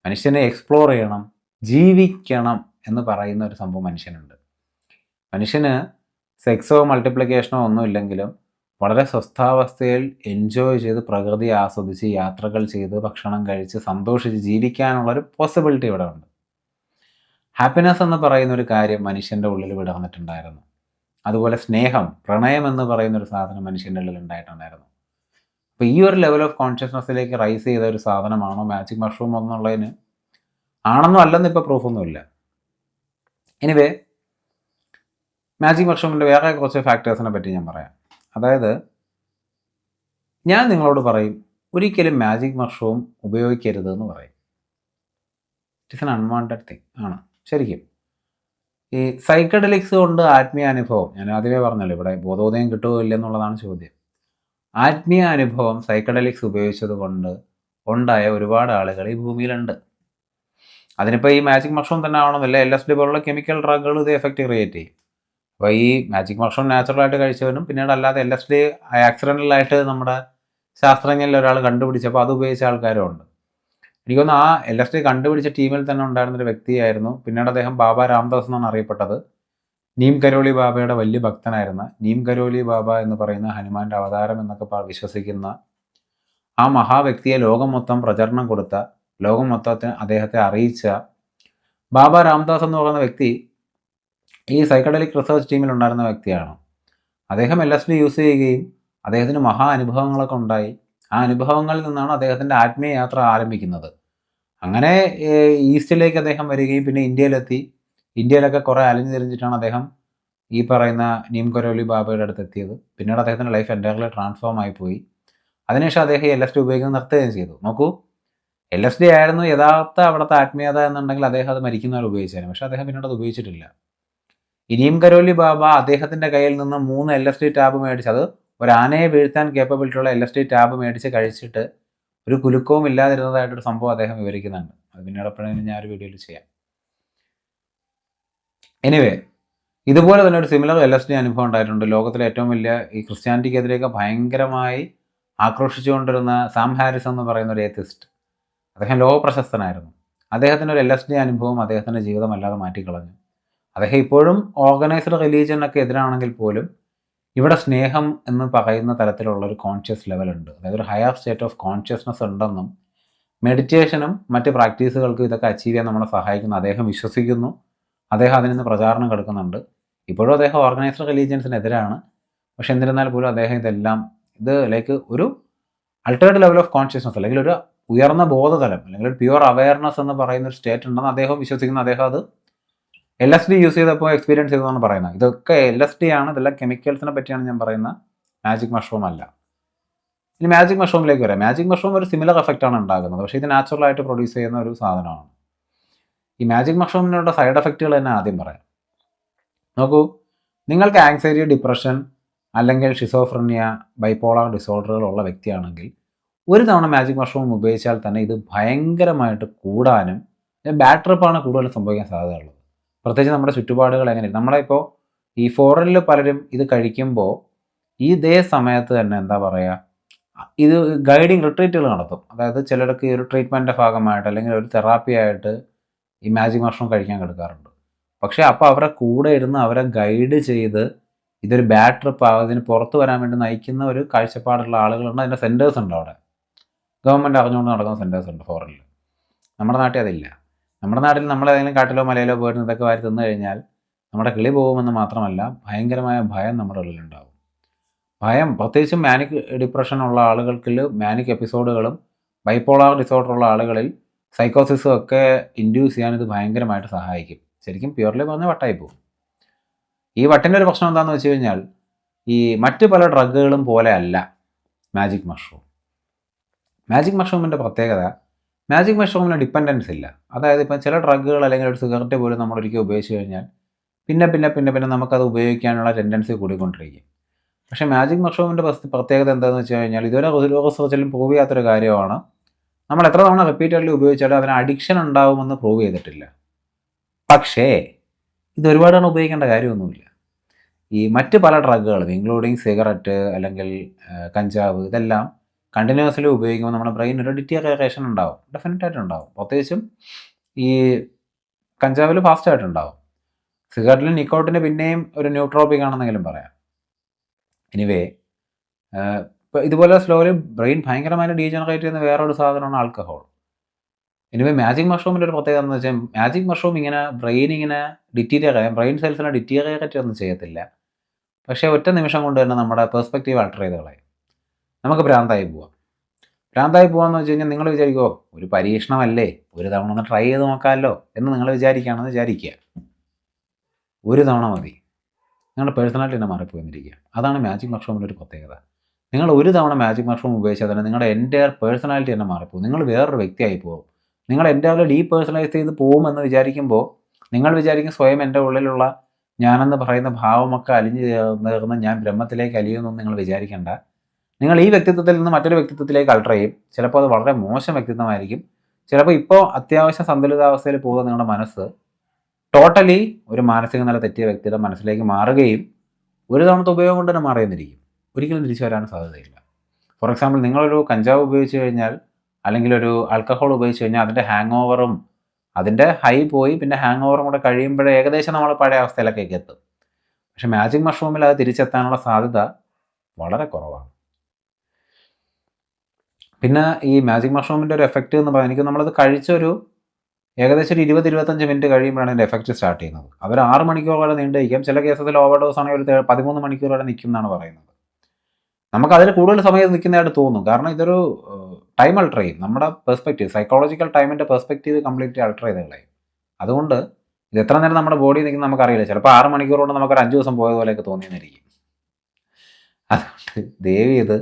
മനുഷ്യനെ എക്സ്പ്ലോർ ചെയ്യണം, ജീവിക്കണം എന്ന് പറയുന്ന ഒരു സംഭവം മനുഷ്യനുണ്ട്. മനുഷ്യന് സെക്സോ മൾട്ടിപ്ലിക്കേഷനോ ഒന്നുമില്ലെങ്കിലും വളരെ സ്വസ്ഥാവസ്ഥയിൽ എൻജോയ് ചെയ്ത് പ്രകൃതി ആസ്വദിച്ച് യാത്രകൾ ചെയ്ത് ഭക്ഷണം കഴിച്ച് സന്തോഷിച്ച് ജീവിക്കാനുള്ളൊരു പോസിബിലിറ്റി ഇവിടെ ഉണ്ട്. ഹാപ്പിനെസ് എന്ന് പറയുന്ന ഒരു കാര്യം മനുഷ്യൻ്റെ ഉള്ളിൽ വിടർന്നിട്ടുണ്ടായിരുന്നു. അതുപോലെ സ്നേഹം, പ്രണയം എന്ന് പറയുന്ന ഒരു സാധനം മനുഷ്യൻ്റെ ഉള്ളിൽ ഉണ്ടായിട്ടുണ്ടായിരുന്നു. അപ്പോൾ ഈ ഒരു ലെവൽ ഓഫ് കോൺഷ്യസ്നെസ്സിലേക്ക് റൈസ് ചെയ്ത ഒരു സാധനമാണോ മാജിക് മഷ്റൂം എന്നുള്ളതിന് ആണെന്നും അല്ലെന്ന് ഇപ്പോൾ പ്രൂഫൊന്നുമില്ല. എനിവേ, മാജിക് മഷ്റൂമിൻ്റെ വേറെ കുറച്ച് ഫാക്ടേഴ്സിനെ പറ്റി ഞാൻ പറയാം. അതായത്, ഞാൻ നിങ്ങളോട് പറയും, ഒരിക്കലും മാജിക് മഷ്റൂം ഉപയോഗിക്കരുത് എന്ന് പറയും. ഇറ്റ്സ് എൻ അൺവാണ്ടഡ് തിങ് ആണ് ശരിക്കും. ഈ സൈക്കഡലിക്സ് കൊണ്ട് ആത്മീയ അനുഭവം, ഞാൻ ആദ്യമേ പറഞ്ഞല്ലോ, ഇവിടെ ബോധോദയം കിട്ടുമോ ഇല്ലെന്നുള്ളതാണ് ചോദ്യം. ആത്മീയ അനുഭവം സൈക്കഡലിക്സ് ഉപയോഗിച്ചത് കൊണ്ട് ഉണ്ടായ ഒരുപാട് ആളുകൾ ഈ ഭൂമിയിലുണ്ട്. അതിനിപ്പോൾ ഈ മാജിക് മഷ്റൂം തന്നെ ആവണമെന്നില്ല. LSD പോലുള്ള കെമിക്കൽ ഡ്രഗുകൾ ഇത് എഫക്റ്റ് ക്രിയേറ്റ് ചെയ്യും. അപ്പോൾ ഈ മാജിക് മഷ്റൂം നാച്ചുറലായിട്ട് കഴിച്ചവനും പിന്നീട് അല്ലാതെ LSD ആക്സിഡൻ്റലായിട്ട് നമ്മുടെ ശാസ്ത്രജ്ഞരിൽ ഒരാൾ കണ്ടുപിടിച്ചപ്പോൾ അത് ഉപയോഗിച്ച ആൾക്കാരും ഉണ്ട്. എനിക്കൊന്ന് ആ LSD കണ്ടുപിടിച്ച ടീമിൽ തന്നെ ഉണ്ടായിരുന്നൊരു വ്യക്തിയായിരുന്നു. പിന്നീട് അദ്ദേഹം ബാബ രാംദാസ് എന്നാണ് അറിയപ്പെട്ടത്. നീം കരോളി ബാബയുടെ വലിയ ഭക്തനായിരുന്ന, നീം കരോളി ബാബ എന്ന് പറയുന്ന ഹനുമാൻ്റെ അവതാരം എന്നൊക്കെ വിശ്വസിക്കുന്ന ആ മഹാവ്യക്തിയെ ലോകം മൊത്തം പ്രചരണം കൊടുത്ത, ലോകം മൊത്തത്തിന് അദ്ദേഹത്തെ അറിയിച്ച ബാബ രാംദാസ് എന്ന് പറയുന്ന വ്യക്തി ഈ സൈക്കഡലിക് റിസർച്ച് ടീമിലുണ്ടായിരുന്ന വ്യക്തിയാണ്. അദ്ദേഹം LSD യൂസ് ചെയ്യുകയും അദ്ദേഹത്തിന് മഹാ അനുഭവങ്ങളൊക്കെ ഉണ്ടായി. ആ അനുഭവങ്ങളിൽ നിന്നാണ് അദ്ദേഹത്തിൻ്റെ ആത്മീയ യാത്ര ആരംഭിക്കുന്നത്. അങ്ങനെ ഈസ്റ്റിലേക്ക് അദ്ദേഹം വരികയും പിന്നെ ഇന്ത്യയിലെത്തി. ഇന്ത്യയിലൊക്കെ കുറേ അലഞ്ഞു തിരിഞ്ഞിട്ടാണ് അദ്ദേഹം ഈ പറയുന്ന നീം കരോളി ബാബയുടെ അടുത്ത് എത്തിയത്. പിന്നീട് അദ്ദേഹത്തിൻ്റെ ലൈഫ് എൻ്റയർലി ട്രാൻസ്ഫോം ആയിപ്പോയി. അതിനുശേഷം അദ്ദേഹം LSD ഉപയോഗിക്കുന്നത് നിർത്തുകയും ചെയ്തു. നോക്കൂ, LSD ആയിരുന്നു യഥാർത്ഥ അവിടുത്തെ ആത്മീയത എന്നുണ്ടെങ്കിൽ അദ്ദേഹം അത് മരിക്കുന്നവർ ഉപയോഗിച്ചായിരുന്നു. പക്ഷേ അദ്ദേഹം പിന്നീട് അത് ഉപയോഗിച്ചിട്ടില്ല. ഈ നീം കരോളി ബാബ അദ്ദേഹത്തിൻ്റെ കയ്യിൽ നിന്ന് 3 LSD ടാബ് മേടിച്ച്, അത് ഒരു ആനയെ വീഴ്ത്താൻ കേപ്പബിലിറ്റിയുള്ള LSD ടാബ് മേടിച്ച് കഴിച്ചിട്ട് ഒരു കുലുക്കവും ഇല്ലാതിരുന്നതായിട്ടൊരു സംഭവം അദ്ദേഹം വിവരിക്കുന്നുണ്ട്. അത് പിന്നീട് എപ്പോഴെങ്കിലും ഞാൻ ഒരു വീഡിയോയിൽ ചെയ്യാം. എനിവേ, ഇതുപോലെ തന്നെ ഒരു സിമിലർ LSD അനുഭവം ഉണ്ടായിട്ടുണ്ട്. ലോകത്തിലെ ഏറ്റവും വലിയ ഈ ക്രിസ്ത്യാനിറ്റിക്കെതിരെയൊക്കെ ഭയങ്കരമായി ആക്രോശിച്ചുകൊണ്ടിരുന്ന സാം ഹാരിസ് എന്ന് പറയുന്ന ഒരു ഏത്തിസ്റ്റ്. അദ്ദേഹം ലോക പ്രശസ്തനായിരുന്നു. അദ്ദേഹത്തിൻ്റെ ഒരു LSD അനുഭവം അദ്ദേഹത്തിൻ്റെ ജീവിതം അല്ലാതെ മാറ്റിക്കളഞ്ഞു. അദ്ദേഹം ഇപ്പോഴും ഓർഗനൈസ്ഡ് റിലീജിയനൊക്കെ എതിരാണെങ്കിൽ പോലും ഇവിടെ സ്നേഹം എന്ന് പറയുന്ന തരത്തിലുള്ള ഒരു കോൺഷ്യസ് ലെവലുണ്ട്. അതായത് ഒരു ഹയർ സ്റ്റേറ്റ് ഓഫ് കോൺഷ്യസ്നെസ് ഉണ്ടെന്നും മെഡിറ്റേഷനും മറ്റ് പ്രാക്ടീസുകൾക്കും ഇതൊക്കെ അച്ചീവ് ചെയ്യാൻ നമ്മളെ സഹായിക്കുന്നു അദ്ദേഹം വിശ്വസിക്കുന്നു. അദ്ദേഹം അതിൽ നിന്ന് പ്രചാരണം കൊടുക്കുന്നുണ്ട്. ഇപ്പോഴും അദ്ദേഹം ഓർഗനൈസ്ഡ് റിലീജിയൻസിനെതിരാണ്. പക്ഷെ എന്നിരുന്നാൽ പോലും അദ്ദേഹം ഇതെല്ലാം ലൈക്ക് ഒരു അൾട്ടേർഡ് ലെവൽ ഓഫ് കോൺഷ്യസ്നെസ്, അല്ലെങ്കിൽ ഒരു ഉയർന്ന ബോധതലം, അല്ലെങ്കിൽ ഒരു പ്യുവർ അവയർനെസ് എന്ന് പറയുന്ന ഒരു സ്റ്റേറ്റ് ഉണ്ടെന്ന് അദ്ദേഹം വിശ്വസിക്കുന്നു. അദ്ദേഹം അത് LSD യൂസ് ചെയ്തപ്പോൾ എക്സ്പീരിയൻസ് ചെയ്തതാണ് പറയുന്നത്. ഇതൊക്കെ LSD ആണ്, ഇതെല്ലാം കെമിക്കൽസിനെ പറ്റിയാണ് ഞാൻ പറയുന്നത്, മാജിക് മഷ്റൂം അല്ല. ഇനി മാജിക് മഷ്റൂമിലേക്ക് വരാം. മാജിക് മഷ്റൂം ഒരു സിമിലർ എഫക്റ്റാണ് ഉണ്ടാകുന്നത്, പക്ഷേ ഇത് നാച്ചുറലായിട്ട് പ്രൊഡ്യൂസ് ചെയ്യുന്ന ഒരു സാധനമാണ്. ഈ മാജിക് മഷ്റൂമിനുള്ള സൈഡ് എഫക്റ്റുകൾ തന്നെ ആദ്യം പറയാം. നോക്കൂ, നിങ്ങൾക്ക് ആങ്സൈറ്റി, ഡിപ്രഷൻ അല്ലെങ്കിൽ ഷിസോഫ്രനിയ, ബൈപോളാർ ഡിസോർഡറുകൾ ഉള്ള വ്യക്തിയാണെങ്കിൽ ഒരു തവണ മാജിക് മഷ്റൂം ഉപയോഗിച്ചാൽ തന്നെ ഇത് ഭയങ്കരമായിട്ട് കൂടാനും ബാഡ് ട്രിപ്പാണ് കൂടുതൽ സംഭവിക്കാൻ സാധ്യതയുള്ളത്. പ്രത്യേകിച്ച് നമ്മുടെ ചുറ്റുപാടുകൾ എങ്ങനെയാണ്. നമ്മളിപ്പോൾ ഈ ഫോറിനിൽ പലരും ഇത് കഴിക്കുമ്പോൾ ഇതേ സമയത്ത് തന്നെ എന്താ പറയുക, ഇത് ഗൈഡിങ് റിട്രീറ്റുകൾ നടത്തും. അതായത് ചിലർക്ക് ഈ ഒരു ട്രീറ്റ്മെൻറ്റിൻ്റെ ഭാഗമായിട്ട് അല്ലെങ്കിൽ ഒരു തെറാപ്പി ആയിട്ട് ഈ മാജിക് മഷ്റൂം കഴിക്കാൻ കൊടുക്കാറുണ്ട്. പക്ഷേ അപ്പോൾ അവരെ കൂടെ ഇരുന്ന് അവരെ ഗൈഡ് ചെയ്ത് ഇതൊരു ബാഡ് ട്രിപ്പ് ഇതിന് പുറത്ത് വരാൻ വേണ്ടി നയിക്കുന്ന ഒരു കാഴ്ചപ്പാടുള്ള ആളുകളുണ്ട്. അതിൻ്റെ സെൻറ്റേഴ്സ് ഉണ്ട് അവിടെ. ഗവൺമെൻറ് അറിഞ്ഞുകൊണ്ട് നടക്കുന്ന സെൻറ്റേഴ്സ് ഉണ്ട് ഫോറിനിൽ. നമ്മുടെ നാട്ടിൽ അതില്ല. നമ്മുടെ നാട്ടിൽ നമ്മൾ ഏതെങ്കിലും കാട്ടിലോ മലയിലോ പോയിട്ട് ഇതൊക്കെ വാരി തിന്നു കഴിഞ്ഞാൽ നമ്മുടെ കിളി പോകുമെന്ന് മാത്രമല്ല, ഭയങ്കരമായ ഭയം നമ്മുടെ ഉള്ളിലുണ്ടാകും. ഭയം, പ്രത്യേകിച്ചും മാനിക് ഡിപ്രഷൻ ഉള്ള ആളുകൾക്ക് മാനിക് എപ്പിസോഡുകളും ബൈപോളാർ ഡിസോർഡർ ഉള്ള ആളുകളിൽ സൈക്കോസിസും ഒക്കെ ഇൻഡ്യൂസ് ചെയ്യാൻ ഇത് ഭയങ്കരമായിട്ട് സഹായിക്കും. ശരിക്കും പ്യുവർലി പറഞ്ഞാൽ വട്ടായി പോകും. ഈ വട്ടിൻ്റെ ഒരു പ്രശ്നം എന്താണെന്ന് വെച്ച് കഴിഞ്ഞാൽ, ഈ മറ്റ് പല ഡ്രഗുകളും പോലെ അല്ല മാജിക് മഷ്റൂം. മാജിക് മഷ്റൂമിൻ്റെ പ്രത്യേകത, മാജിക് മഷ്റൂമിന് ഡിപ്പെൻഡൻസ് ഇല്ല. അതായത് ഇപ്പം ചില ഡ്രഗുകൾ അല്ലെങ്കിൽ ഒരു സിഗരറ്റ് പോലും നമ്മൾ ഒരിക്കൽ ഉപയോഗിച്ച് കഴിഞ്ഞാൽ പിന്നെ പിന്നെ പിന്നെ പിന്നെ നമുക്കത് ഉപയോഗിക്കാനുള്ള ടെൻഡൻസി കൂടിക്കൊണ്ടിരിക്കും. പക്ഷേ മാജിക് മഷ്റൂമിൻ്റെ പ്രത്യേകത എന്താണെന്ന് വെച്ച് കഴിഞ്ഞാൽ, ഇതുവരെ ഒരു റിസർച്ചിലും പ്രൂവ് ചെയ്യാത്തൊരു കാര്യമാണ്, നമ്മൾ എത്ര തവണ റിപ്പീറ്റഡ്ലി ഉപയോഗിച്ചാലും അതിന് അഡിക്ഷൻ ഉണ്ടാവുമെന്ന് പ്രൂവ് ചെയ്തിട്ടില്ല. പക്ഷേ ഇത് ഒരുപാട് തവണ ഉപയോഗിക്കേണ്ട കാര്യമൊന്നുമില്ല. ഈ മറ്റ് പല ഡ്രഗുകളും ഇൻക്ലൂഡിങ് സിഗരറ്റ് അല്ലെങ്കിൽ കഞ്ചാവ്, ഇതെല്ലാം കണ്ടിന്യൂസ്ലി ഉപയോഗിക്കുമ്പോൾ നമ്മുടെ ബ്രെയിൻ ഒരു ഡിറ്റീറിയറേഷൻ ഉണ്ടാവും, ഡെഫിനറ്റായിട്ട് ഉണ്ടാവും. പ്രത്യേകിച്ചും ഈ കഞ്ചാവിൽ ഫാസ്റ്റായിട്ടുണ്ടാവും. സിഗരറ്റിൽ നിക്കോട്ടിന് പിന്നെയും ഒരു ന്യൂട്രോപിക് ആണെന്നെങ്കിലും പറയാം. എനിവേ, ഇപ്പോൾ ഇതുപോലെ സ്ലോലി ബ്രെയിൻ ഭയങ്കരമായിട്ട് ഡീജനറേറ്റ് ചെയ്യുന്ന വേറൊരു സാധനമാണ് ആൽക്കഹോൾ. എനിവേ മാജിക് മഷ്റൂമിൻ്റെ ഒരു പ്രത്യേകത എന്ന് വെച്ചാൽ മാജിക് മഷ്റൂം ഇങ്ങനെ ബ്രെയിൻ സെൽസിനെ ഡിറ്റീരിയറേറ്റ് ഒന്നും ചെയ്യത്തില്ല. പക്ഷേ ഒറ്റ നിമിഷം കൊണ്ട് തന്നെ നമ്മുടെ പെർസ്പെക്റ്റീവ് ആൾട്ടർ ചെയ്ത് കളയും. നമുക്ക് ഭ്രാന്തായി പോവാം. ഭ്രാന്തായി പോകാമെന്ന് വെച്ച് കഴിഞ്ഞാൽ നിങ്ങൾ വിചാരിക്കുമോ ഒരു പരീക്ഷണമല്ലേ, ഒരു തവണ ഒന്ന് ട്രൈ ചെയ്ത് നോക്കാമല്ലോ എന്ന് നിങ്ങൾ വിചാരിക്കുകയാണെന്ന് വിചാരിക്കുക. ഒരു തവണ മതി, നിങ്ങളുടെ പേഴ്സണാലിറ്റി തന്നെ മാറിപ്പോയിരിക്കുക. അതാണ് മാജിക് മഷ്റൂമിൻ്റെ ഒരു പ്രത്യേകത. നിങ്ങൾ ഒരു തവണ മാജിക് മഷ്റൂം ഉപയോഗിച്ചാൽ തന്നെ നിങ്ങളുടെ എൻ്റയർ പേഴ്സണാലിറ്റി തന്നെ മാറിപ്പോകും. നിങ്ങൾ വേറൊരു വ്യക്തിയായി പോകും. നിങ്ങൾ എൻ്റയർലി ഡീപേഴ്സണലൈസ് ചെയ്ത് പോകുമെന്ന് വിചാരിക്കുമ്പോൾ നിങ്ങൾ വിചാരിക്കും സ്വയം എൻ്റെ ഉള്ളിലുള്ള ഞാനെന്ന് പറയുന്ന ഭാവമൊക്കെ അലിഞ്ഞു ചേർന്ന് ഞാൻ ബ്രഹ്മത്തിലേക്ക് അലിയുമെന്നൊന്നും നിങ്ങൾ വിചാരിക്കേണ്ട. നിങ്ങൾ ഈ വ്യക്തിത്വത്തിൽ നിന്ന് മറ്റൊരു വ്യക്തിത്വത്തിലേക്ക് അൾട്ടർ ചെയ്യും. ചിലപ്പോൾ അത് വളരെ മോശം വ്യക്തിത്വമായിരിക്കും. ചിലപ്പോൾ ഇപ്പോൾ അത്യാവശ്യം സന്തുലിതാവസ്ഥയിൽ പോകുന്ന നിങ്ങളുടെ മനസ്സ് ടോട്ടലി ഒരു മാനസിക നില തെറ്റിയ വ്യക്തിയുടെ മനസ്സിലേക്ക് മാറുകയും ഒരു തവണത്തെ ഉപയോഗം കൊണ്ട് തന്നെ മാറിയെന്നിരിക്കും. ഒരിക്കലും തിരിച്ചു വരാൻ സാധ്യതയില്ല. ഫോർ എക്സാമ്പിൾ, നിങ്ങളൊരു കഞ്ചാവ് ഉപയോഗിച്ച് കഴിഞ്ഞാൽ അല്ലെങ്കിൽ ഒരു ആൽക്കഹോൾ ഉപയോഗിച്ച് കഴിഞ്ഞാൽ അതിൻ്റെ ഹാങ് ഓവറും അതിൻ്റെ ഹൈ പോയി പിന്നെ ഹാങ് ഓവറും കൂടെ കഴിയുമ്പോഴേ ഏകദേശം നമ്മൾ പഴയ അവസ്ഥയിലൊക്കെ എത്തും. പക്ഷേ മാജിക് മഷ്റൂമിൽ അത് തിരിച്ചെത്താനുള്ള സാധ്യത വളരെ കുറവാണ്. പിന്നെ ഈ മാജിക് മഷ്റൂമിൻ്റെ ഒരു എഫക്റ്റ് എന്ന് പറയുന്നത് എനിക്ക് നമ്മളത് കഴിച്ചൊരു ഏകദേശം ഒരു 20-25 മിനിറ്റ് കഴിയുമ്പോഴാണ് അതിൻ്റെ എഫക്റ്റ് സ്റ്റാർട്ട് ചെയ്യുന്നത്. അതൊരു 6 മണിക്കൂർ വരെ നീണ്ടിരിക്കും. ചില കേസസിൽ ഓവർഡോസ് ആണെങ്കിൽ ഒരു 13 മണിക്കൂർ വരെ നിൽക്കും എന്നാണ് പറയുന്നത്. നമുക്കതിൽ കൂടുതൽ സമയം നിൽക്കുന്നതായിട്ട് തോന്നും. കാരണം ഇതൊരു ടൈം അൾട്ടർ ചെയ്യും. നമ്മുടെ പെർസ്പെക്റ്റീവ്, സൈക്കോളജിക്കൽ ടൈമിൻ്റെ പെർസ്പെക്റ്റീവ് കംപ്ലീറ്റ്ലി അൾട്ടർ ചെയ്ത് കളയും. അതുകൊണ്ട് ഇത് എത്ര നേരം നമ്മുടെ ബോഡി നിൽക്കുന്ന നമുക്കറിയില്ല. ചിലപ്പോൾ 6 മണിക്കൂർ കൊണ്ട് നമുക്കൊരു 5 ദിവസം പോയ പോലെയൊക്കെ തോന്നിയെന്നിരിക്കും. അതുകൊണ്ട് ദയവ് ഇത്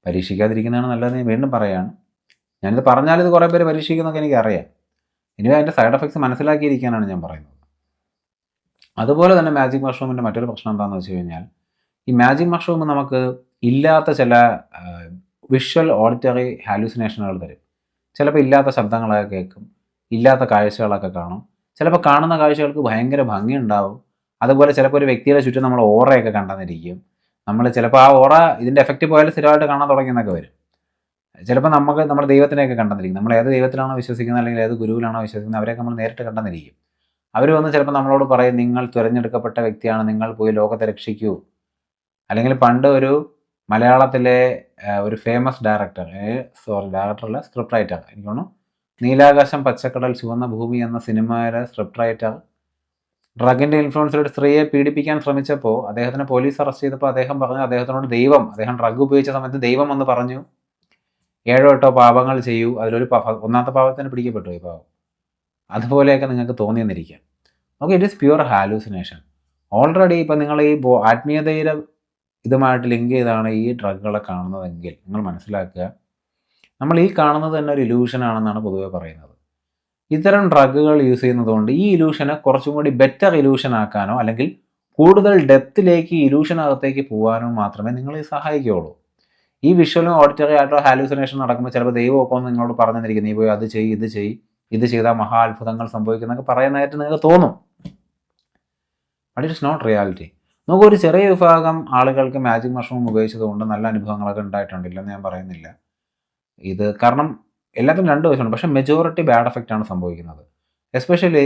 പരീക്ഷിക്കാതിരിക്കുന്നതാണ് നല്ലതെന്ന് ഞാൻ വീണ്ടും പറയുകയാണ്. ഞാനിത് പറഞ്ഞാലിത് കുറേ പേര് പരീക്ഷിക്കുന്നതൊക്കെ എനിക്കറിയാം. ഇനി അതിൻ്റെ സൈഡ് എഫക്ട്സ് മനസ്സിലാക്കിയിരിക്കാനാണ് ഞാൻ പറയുന്നത്. അതുപോലെ തന്നെ മാജിക് മഷ്റൂമിൻ്റെ മറ്റൊരു പ്രശ്നം എന്താണെന്ന് വെച്ച് കഴിഞ്ഞാൽ ഈ മാജിക് മഷ്റൂം നമുക്ക് ഇല്ലാത്ത ചില വിഷ്വൽ ഓഡിറ്ററി ഹാലൂസിനേഷനുകൾ തരും. ചിലപ്പോൾ ഇല്ലാത്ത ശബ്ദങ്ങളൊക്കെ കേൾക്കും, ഇല്ലാത്ത കാഴ്ചകളൊക്കെ കാണും. ചിലപ്പോൾ കാണുന്ന കാഴ്ചകൾക്ക് ഭയങ്കര ഭംഗിയുണ്ടാവും. അതുപോലെ ചിലപ്പോൾ ഒരു വ്യക്തിയുടെ ചുറ്റും നമ്മൾ ഓറയൊക്കെ കണ്ടെന്നിരിക്കും. നമ്മൾ ചിലപ്പോൾ ആ ഓറ ഇതിൻ്റെ എഫക്റ്റ് പോയാൽ സ്ഥിരമായിട്ട് കാണാൻ തുടങ്ങിയെന്നൊക്കെ വരും. ചിലപ്പോൾ നമുക്ക് നമ്മുടെ ദൈവത്തിനെയൊക്കെ കണ്ടെന്നിരിക്കും. നമ്മൾ ഏത് ദൈവത്തിലാണോ വിശ്വസിക്കുന്നത് അല്ലെങ്കിൽ ഏത് ഗുരുവിലാണോ വിശ്വസിക്കുന്നത് അവരെയൊക്കെ നമ്മൾ നേരിട്ട് കണ്ടെന്നിരിക്കും. അവർ വന്ന് ചിലപ്പോൾ നമ്മളോട് പറയും നിങ്ങൾ തിരഞ്ഞെടുക്കപ്പെട്ട വ്യക്തിയാണ്, നിങ്ങൾ പോയി ലോകത്തെ രക്ഷിക്കൂ. അല്ലെങ്കിൽ പണ്ട് ഒരു മലയാളത്തിലെ ഒരു ഫേമസ് ഡയറക്ടറല്ല സ്ക്രിപ്റ്റ് റൈറ്റർ, എനിക്ക് തോന്നുന്നു നീലാകാശം പച്ചക്കടൽ ചുവന്ന ഭൂമി എന്ന സിനിമയിലെ സ്ക്രിപ്റ്റ് റൈറ്റർ ഡ്രഗിൻ്റെ ഇൻഫ്ലുവൻസിൽ ഒരു സ്ത്രീയെ പീഡിപ്പിക്കാൻ ശ്രമിച്ചപ്പോൾ അദ്ദേഹത്തിനെ പോലീസ് അറസ്റ്റ് ചെയ്തപ്പോൾ അദ്ദേഹം പറഞ്ഞു അദ്ദേഹത്തിനോട് അദ്ദേഹം ഡ്രഗ് ഉപയോഗിച്ച സമയത്ത് ദൈവം എന്ന് പറഞ്ഞു 7-8 പാപങ്ങൾ ചെയ്യൂ, അതിലൊരു ഒന്നാമത്തെ പാപത്തിന് പിടിക്കപ്പെട്ടു ഈ പാവം. അതുപോലെയൊക്കെ നിങ്ങൾക്ക് തോന്നിയെന്നിരിക്കാം. Okay, it is pure hallucination. Already ഇപ്പം നിങ്ങൾ ഈ ആത്മീയതയുടെ ഇതുമായിട്ട് ലിങ്ക് ചെയ്താണ് ഈ ഡ്രഗുകളെ കാണുന്നതെങ്കിൽ നിങ്ങൾ മനസ്സിലാക്കുക, നമ്മൾ ഈ കാണുന്നത് തന്നെ ഒരു ഇലൂഷനാണെന്നാണ് പൊതുവെ പറയുന്നത്. ഇത്തരം ഡ്രഗുകൾ യൂസ് ചെയ്യുന്നതുകൊണ്ട് ഈ ഇലൂഷനെ കുറച്ചും കൂടി ബെറ്റർ ഇലൂഷൻ ആക്കാനോ അല്ലെങ്കിൽ കൂടുതൽ ഡെപ്തിലേക്ക് ഇലൂഷനകത്തേക്ക് പോകാനോ മാത്രമേ നിങ്ങളെ സഹായിക്കുകയുള്ളൂ. ഈ വിഷ്വലും ഓഡിറ്ററി ആയിട്ടുള്ള ഹാലൂസിനേഷൻ നടക്കുമ്പോൾ ചിലപ്പോൾ ദൈവമൊക്കെ ഒന്ന് നിങ്ങളോട് പറഞ്ഞു തന്നിരിക്കും, നീ പോയി അത് ചെയ്യ്, ഇത് ചെയ്താൽ മഹാ അത്ഭുതങ്ങൾ സംഭവിക്കുന്നതൊക്കെ പറയുന്നതായിട്ട് നിങ്ങൾക്ക് തോന്നും. But it's not reality. നമുക്കൊരു ചെറിയ വിഭാഗം ആളുകൾക്ക് മാജിക് മഷ്റൂം ഉപയോഗിച്ചതുകൊണ്ട് നല്ല അനുഭവങ്ങളൊക്കെ ഉണ്ടായിട്ടുണ്ടില്ലെന്ന് ഞാൻ പറയുന്നില്ല. ഇത് കാരണം എല്ലാത്തിനും 2 വശമുണ്ട്. പക്ഷേ മെജോറിറ്റി ബാഡ് എഫക്റ്റാണ് സംഭവിക്കുന്നത്. എസ്പെഷ്യലി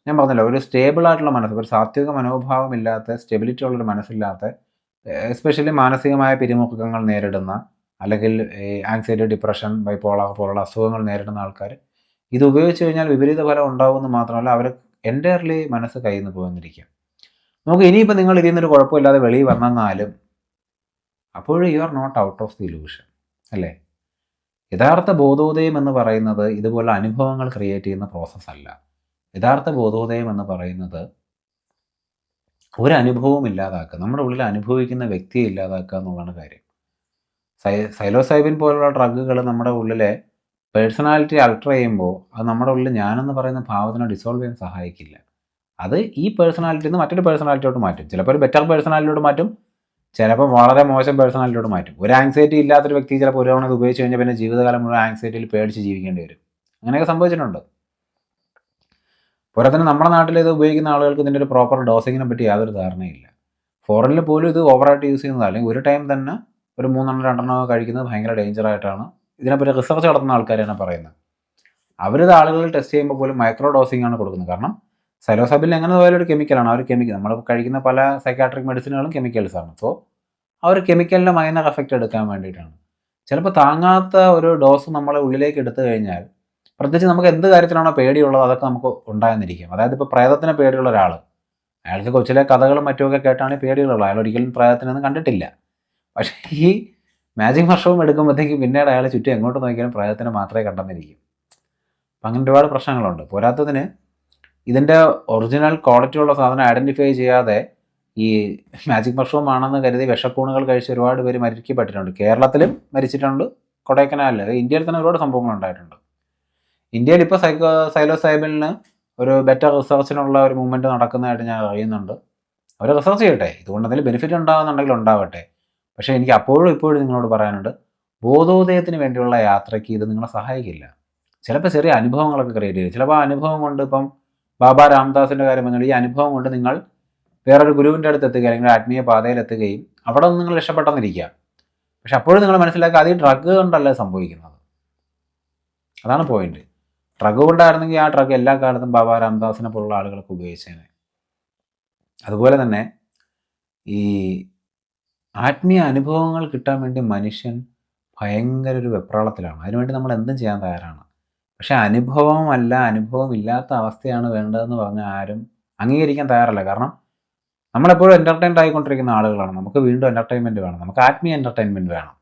ഞാൻ പറഞ്ഞല്ലോ, ഒരു സ്റ്റേബിൾ ആയിട്ടുള്ള മനസ്സ്, ഒരു സാത്വിക മനോഭാവമില്ലാത്ത, സ്റ്റെബിലിറ്റി ഉള്ളൊരു മനസ്സില്ലാത്ത, എസ്പെഷ്യലി മാനസികമായ പിരിമുറുക്കങ്ങൾ നേരിടുന്ന അല്ലെങ്കിൽ ആങ്സൈറ്റി, ഡിപ്രഷൻ, ബൈപോളർ പോലുള്ള അസുഖങ്ങൾ നേരിടുന്ന ആൾക്കാർ ഇത് ഉപയോഗിച്ച് കഴിഞ്ഞാൽ വിപരീത ഫലം ഉണ്ടാകുമെന്ന് മാത്രമല്ല അവർ എൻ്റയർലി മനസ്സ് കയ്യിൽ നിന്ന് പോകുന്നിരിക്കും. നമുക്ക് ഇനിയിപ്പോൾ നിങ്ങൾ ഇതിൽ നിന്നൊരു കുഴപ്പമില്ലാതെ വെളിയിൽ വന്നെന്നാലും അപ്പോഴും you are not out of the illusion അല്ലേ. യഥാർത്ഥ ബോധോദയം എന്ന് പറയുന്നത് ഇതുപോലെ അനുഭവങ്ങൾ ക്രിയേറ്റ് ചെയ്യുന്ന പ്രോസസ്സല്ല. യഥാർത്ഥ ബോധോദയം എന്ന് പറയുന്നത് ഒരു അനുഭവവും ഇല്ലാതാക്കുക, നമ്മുടെ ഉള്ളിൽ അനുഭവിക്കുന്ന വ്യക്തിയെ ഇല്ലാതാക്കുക എന്നുള്ളതാണ് കാര്യം. സൈലോസൈബിൻ പോലുള്ള ഡ്രഗുകൾ നമ്മുടെ ഉള്ളിലെ പേഴ്സണാലിറ്റി അൾട്ടർ ചെയ്യുമ്പോൾ അത് നമ്മുടെ ഉള്ളിൽ ഞാനെന്ന് പറയുന്ന ഭാവത്തിനെ ഡിസോൾവ് ചെയ്യാൻ സഹായിക്കില്ല. അത് ഈ പേഴ്സണാലിറ്റിയിൽ നിന്ന് മറ്റൊരു പേഴ്സണാലിറ്റിയോട്ട് മാറ്റും. ചിലപ്പോൾ ഒരു ബെറ്റർ പേഴ്സണാലിറ്റിയോട്ട് മാറ്റും, ചിലപ്പോൾ വളരെ മോശം പേഴ്സണാലിറ്റിയോട്ട് മാറ്റും. ഒരു ആങ്സൈറ്റി ഇല്ലാത്തൊരു വ്യക്തി ചിലപ്പോൾ ഒരു തവണ ഇത് ഉപയോഗിച്ച് കഴിഞ്ഞാൽ പിന്നെ ജീവിതകാലം മുഴുവൻ ആങ്സൈറ്റിയിൽ പേടിച്ച് ജീവിക്കേണ്ടി വരും. അങ്ങനെയൊക്കെ സംഭവിച്ചിട്ടുണ്ട്. പോരാത്തന്നെ നമ്മുടെ നാട്ടിൽ ഇത് ഉപയോഗിക്കുന്ന ആളുകൾക്ക് ഇതിൻ്റെ ഒരു പ്രോപ്പർ ഡോസിങ്ങിനെ പറ്റി യാതൊരു ധാരണയില്ല. ഫോറിനിൽ പോലും ഇത് ഓവറായിട്ട് യൂസ് ചെയ്യുന്നത്, അല്ലെങ്കിൽ ഒരു ടൈം തന്നെ ഒരു 3-2 കഴിക്കുന്നത് ഭയങ്കര ഡേഞ്ചറായിട്ടാണ് ഇതിനെപ്പറ്റി റിസർച്ച് നടത്തുന്ന ആൾക്കാരാണ് പറയുന്നത്. അവരിത് ആളുകളിൽ ടെസ്റ്റ് ചെയ്യുമ്പോൾ പോലും മൈക്രോ ഡോസിംഗ് ആണ് കൊടുക്കുന്നത്. കാരണം സൈലോസൈബിൻ എങ്ങനെ പോയാലും ഒരു കെമിക്കലാണ്. ആ ഒരു കെമിക്കൽ നമ്മൾ കഴിക്കുന്ന പല സൈക്കാട്രിക് മെഡിസിനുകളും കെമിക്കൽസാണ്. സോ ആ ഒരു കെമിക്കലിൻ്റെ മൈനർ എഫക്റ്റ് എടുക്കാൻ വേണ്ടിയിട്ടാണ്. ചിലപ്പോൾ താങ്ങാത്ത ഒരു ഡോസ് നമ്മളെ ഉള്ളിലേക്ക് എടുത്തു കഴിഞ്ഞാൽ പ്രത്യേകിച്ച് നമുക്ക് എന്ത് കാര്യത്തിലാണോ പേടിയുള്ളത് അതൊക്കെ നമുക്ക് ഉണ്ടായെന്നിരിക്കും. അതായത് ഇപ്പോൾ പ്രേതത്തിന് പേടിയുള്ള ഒരാൾ, അയാൾക്ക് കൊച്ചിലെ കഥകളും മറ്റുമൊക്കെ കേട്ടാണ് പേടികളുള്ളത്, അയാൾ ഒരിക്കലും പ്രേതത്തിനൊന്നും കണ്ടിട്ടില്ല. പക്ഷേ ഈ മാജിക് മഷ്റൂം എടുക്കുമ്പോഴത്തേക്കും പിന്നീട് അയാൾ ചുറ്റും എങ്ങോട്ട് നോക്കിയാലും പ്രേതത്തിനെ മാത്രമേ കണ്ടെന്നിരിക്കും. അപ്പം അങ്ങനെ ഒരുപാട് പ്രശ്നങ്ങളുണ്ട്. പോരാത്തതിന് ഇതിൻ്റെ ഒറിജിനൽ ക്വാളിറ്റി ഉള്ള സാധനം ഐഡൻറ്റിഫൈ ചെയ്യാതെ ഈ മാജിക് മഷ്റൂം ആണെന്ന് കരുതി വിഷക്കൂണുകൾ കഴിച്ച് ഒരുപാട് പേര് മരിക്കപ്പെട്ടിട്ടുണ്ട്. കേരളത്തിലും മരിച്ചിട്ടുണ്ട്, കൊടൈക്കനാലിൽ, ഇന്ത്യയിൽ തന്നെ ഒരുപാട് സംഭവങ്ങൾ ഉണ്ടായിട്ടുണ്ട്. ഇന്ത്യയിൽ ഇപ്പോൾ സൈലോസൈബിളിന് ഒരു ബെറ്റർ റിസർച്ചിനുള്ള ഒരു മൂവ്മെൻറ്റ് നടക്കുന്നതായിട്ട് ഞാൻ അറിയുന്നുണ്ട്. അവർ റിസർച്ച് ചെയ്യട്ടെ, ഇതുകൊണ്ട് എന്തെങ്കിലും ബെനിഫിറ്റ് ഉണ്ടാകുന്നുണ്ടെങ്കിൽ ഉണ്ടാവട്ടെ. പക്ഷേ എനിക്ക് അപ്പോഴും ഇപ്പോഴും നിങ്ങളോട് പറയാനുണ്ട്, ബോധോദയത്തിന് വേണ്ടിയുള്ള യാത്രയ്ക്ക് ഇത് നിങ്ങളെ സഹായിക്കില്ല. ചിലപ്പോൾ ചെറിയ അനുഭവങ്ങളൊക്കെ ക്രിയേറ്റ് ചെയ്യും. ചിലപ്പോൾ ആ അനുഭവം കൊണ്ട്, ഇപ്പം ബാബ രാംദാസിൻ്റെ കാര്യം പറഞ്ഞാൽ, ഈ അനുഭവം കൊണ്ട് നിങ്ങൾ വേറൊരു ഗുരുവിൻ്റെ അടുത്ത് എത്തുകയും അല്ലെങ്കിൽ ആത്മീയ പാതയിലെത്തുകയും അവിടെ നിന്ന് നിങ്ങൾ രക്ഷപ്പെട്ടെന്നിരിക്കുക. പക്ഷെ അപ്പോഴും നിങ്ങൾ മനസ്സിലാക്കുക, അത് ഈ ഡ്രഗ് കൊണ്ടല്ല സംഭവിക്കുന്നത്. അതാണ് പോയിന്റ്. ഡ്രഗ് കൊണ്ടായിരുന്നെങ്കിൽ ആ ഡ്രഗ് എല്ലാ കാലത്തും ബാബ രാംദാസിനെ പോലുള്ള ആളുകളൊക്കെ ഉപയോഗിച്ചേനെ. അതുപോലെ തന്നെ ഈ ആത്മീയ അനുഭവങ്ങൾ കിട്ടാൻ വേണ്ടി മനുഷ്യൻ ഭയങ്കര ഒരു വെപ്രാളത്തിലാണ്. അതിനുവേണ്ടി നമ്മൾ എന്തും ചെയ്യാൻ തയ്യാറാണ്. പക്ഷെ അനുഭവമല്ല, അനുഭവമില്ലാത്ത അവസ്ഥയാണ് വേണ്ടതെന്ന് പറഞ്ഞാൽ ആരും അംഗീകരിക്കാൻ തയ്യാറല്ല. കാരണം നമ്മളെപ്പോഴും എൻ്റർടൈൻഡ് ആയിക്കൊണ്ടിരിക്കുന്ന ആളുകളാണ്. നമുക്ക് വീണ്ടും എൻ്റർടൈൻമെൻറ്റ് വേണം, നമുക്ക് ആത്മീയ എൻ്റർടൈൻമെൻറ്റ് വേണം.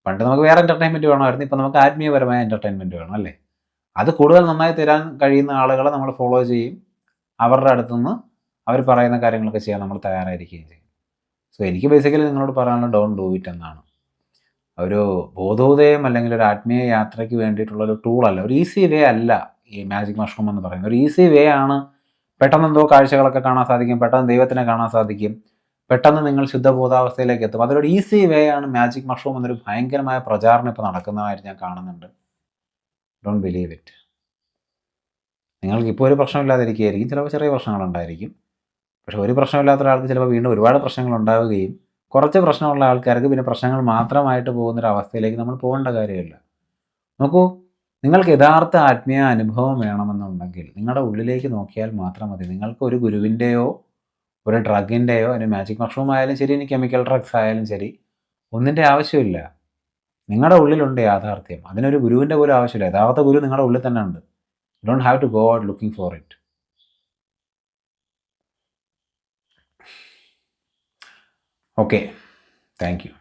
പണ്ട് നമുക്ക് വേറെ എൻ്റർടൈൻമെൻറ്റ് വേണമായിരുന്നു, ഇപ്പം നമുക്ക് ആത്മീയപരമായ എൻ്റർടൈൻമെൻറ്റ് വേണം, അല്ലേ? അത് കൂടുതൽ നന്നായി തരാൻ കഴിയുന്ന ആളുകളെ നമ്മൾ ഫോളോ ചെയ്യും, അവരുടെ അടുത്തുനിന്ന് അവർ പറയുന്ന കാര്യങ്ങളൊക്കെ ചെയ്യാൻ നമ്മൾ തയ്യാറായിരിക്കുകയും ചെയ്യും. സോ എനിക്ക് ബേസിക്കലി നിങ്ങളോട് പറയാനുള്ള ഡോണ്ട് ഡൂ ഇറ്റ് എന്നാണ്. ഒരു ബോധോദയം അല്ലെങ്കിൽ ഒരു ആത്മീയ യാത്രയ്ക്ക് വേണ്ടിയിട്ടുള്ളൊരു ടൂളല്ല, ഒരു ഈസി വേ അല്ല ഈ മാജിക് മഷ്റൂം എന്ന് പറയുന്നത്. ഒരു ഈസി വേ ആണ്. പെട്ടെന്ന് എന്തോ കാഴ്ചകളൊക്കെ കാണാൻ സാധിക്കും, പെട്ടെന്ന് ദൈവത്തിനെ കാണാൻ സാധിക്കും, പെട്ടെന്ന് നിങ്ങൾ ശുദ്ധബോധാവസ്ഥയിലേക്ക് എത്തും. അതൊരു ഈസി വേ ആണ്. മാജിക് മഷ്റൂം എന്നൊരു ഭയങ്കരമായ പ്രചാരണം ഇപ്പോൾ നടക്കുന്നതായിട്ട് ഞാൻ കാണുന്നുണ്ട്. Don't believe it. നിങ്ങൾക്ക് ഇപ്പോൾ ഒരു പ്രശ്നമില്ലാതിരിക്കുകയായിരിക്കും, ചിലപ്പോൾ ചെറിയ പ്രശ്നങ്ങളുണ്ടായിരിക്കും. പക്ഷെ ഒരു പ്രശ്നമില്ലാത്ത ഒരാൾക്ക് ചിലപ്പോൾ വീണ്ടും ഒരുപാട് പ്രശ്നങ്ങൾ ഉണ്ടാവുകയും, കുറച്ച് പ്രശ്നമുള്ള ആൾക്കാർക്ക് പിന്നെ പ്രശ്നങ്ങൾ മാത്രമായിട്ട് പോകുന്നൊരവസ്ഥയിലേക്ക് നമ്മൾ പോകേണ്ട കാര്യമില്ല. നോക്കൂ, നിങ്ങൾക്ക് യഥാർത്ഥ ആത്മീയ അനുഭവം വേണമെന്നുണ്ടെങ്കിൽ നിങ്ങളുടെ ഉള്ളിലേക്ക് നോക്കിയാൽ മാത്രം മതി. നിങ്ങൾക്ക് ഒരു ഗുരുവിൻ്റെയോ ഒരു ഡ്രഗിൻ്റെയോ, അതിന് മാജിക് മഷ്റൂം ആയാലും ശരി, ഇനി കെമിക്കൽ ഡ്രഗ്സ് ആയാലും ശരി, ഒന്നിൻ്റെ ആവശ്യമില്ല. നിങ്ങളുടെ ഉള്ളിലുണ്ട് യാഥാർത്ഥ്യം. അതിനൊരു ഗുരുവിൻ്റെ പോലും ആവശ്യമില്ല. യഥാർത്ഥ ഗുരു നിങ്ങളുടെ ഉള്ളിൽ തന്നെ ഉണ്ട്. You don't have to go out looking for it. Okay, thank U.